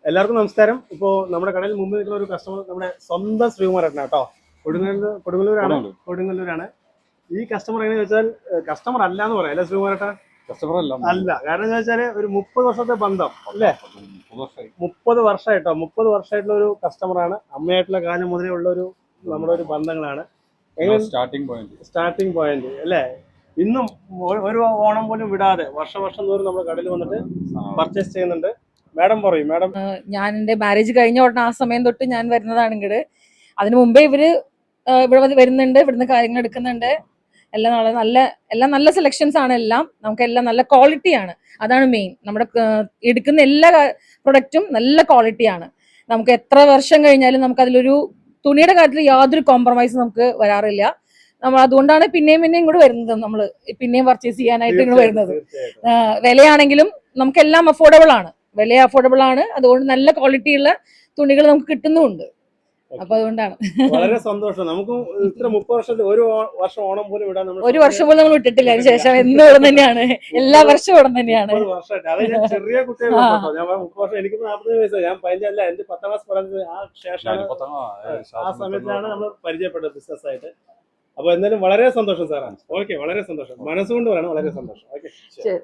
എല്ലാവർക്കും നമസ്കാരം. ഇപ്പോൾ നമ്മുടെ കടയിൽ മുമ്പ് നിൽക്കുന്ന ഒരു കസ്റ്റമർ നമ്മുടെ സ്വന്തം ശ്രീകുമാരേട്ടനാണ് കേട്ടോ. കൊടുങ്ങല്ലൂരാണ്. ഈ കസ്റ്റമർ എങ്ങനെയാ വെച്ചാൽ കസ്റ്റമർ അല്ല എന്ന് പറയാം അല്ലെ ശ്രീകുമാരേട്ട? കസ്റ്റമർ അല്ല, കാരണം എന്താ വെച്ചാല് ഒരു 30 വർഷത്തെ ബന്ധം അല്ലേ? 30 വർഷമായിട്ടോ. 30 വർഷമായിട്ടുള്ള ഒരു കസ്റ്റമറാണ്. അമ്മയായിട്ടുള്ള കാലം മുതലേ ഉള്ള ഒരു നമ്മുടെ ഒരു ബന്ധങ്ങളാണ്. സ്റ്റാർട്ടിംഗ് പോയിന്റ് അല്ലേ? ഇന്നും ഒരു ഓണം പോലും വിടാതെ വർഷം തോറും നമ്മുടെ കടയിൽ വന്നിട്ട് പർച്ചേസ് ചെയ്യുന്നുണ്ട്. മാഡം പറയും. മാഡം, ഞാൻ എൻ്റെ മാരേജ് കഴിഞ്ഞ ഉടനെ ആ സമയം തൊട്ട് ഞാൻ വരുന്നതാണ് ഇങ്ങോട്ട്. അതിനു മുമ്പേ ഇവര് ഇവിടെ വരുന്നുണ്ട്, ഇവിടുന്ന് കാര്യങ്ങൾ എടുക്കുന്നുണ്ട്. എല്ലാം നല്ല സെലക്ഷൻസ് ആണ്. നമുക്ക് എല്ലാം നല്ല ക്വാളിറ്റിയാണ്. അതാണ് മെയിൻ. നമ്മുടെ എടുക്കുന്ന എല്ലാ പ്രൊഡക്റ്റും നല്ല ക്വാളിറ്റിയാണ്. നമുക്ക് എത്ര വർഷം കഴിഞ്ഞാലും നമുക്ക് അതിലൊരു തുണിയുടെ കാര്യത്തിൽ യാതൊരു കോംപ്രമൈസും നമുക്ക് വരാറില്ല. നമ്മൾ അതുകൊണ്ടാണ് പിന്നെയും ഇങ്ങോട്ട് വരുന്നത്. നമ്മൾ പിന്നെയും പർച്ചേസ് ചെയ്യാനായിട്ട് ഇങ്ങോട്ട് വരുന്നത്. വിലയാണെങ്കിലും നമുക്കെല്ലാം അഫോർഡബിൾ ആണ്. വില അഫോർഡബിൾ ആണ്. അതുകൊണ്ട് നല്ല ക്വാളിറ്റിയുള്ള തുണികൾ നമുക്ക് കിട്ടുന്നുമുണ്ട്. അപ്പൊ അതുകൊണ്ടാണ് വളരെ സന്തോഷം. നമുക്ക് ഇത്ര 30 വർഷത്തിൽ ഒരു വർഷം ഓണം പോലും വിടാൻ ഒരു വർഷം പോലും നമ്മൾ വിട്ടിട്ടില്ല. അതിന് ശേഷം എന്നും ഇവിടെ തന്നെയാണ്. എല്ലാ വർഷവും ഇവിടെ തന്നെയാണ്. 30 വർഷമായിട്ട്. അത് ഞാൻ ചെറിയ കുട്ടികൾ ഞാൻ 30 വർഷം, എനിക്ക് 40 വയസ്സായി. ഞാൻ 15 അല്ല, എന്റെ 10ാം ക്ലാസ് പഠനത്തിൽ ആ സമയത്താണ് നമ്മൾ പരിചയപ്പെട്ടത് ബിസിനസ് ആയിട്ട്. അപ്പൊ എന്തായാലും വളരെ സന്തോഷം സാറാണ്. ഓക്കെ, വളരെ സന്തോഷം. മനസ്സുകൊണ്ട് പറയണം, വളരെ സന്തോഷം. ഓക്കെ, ശരി.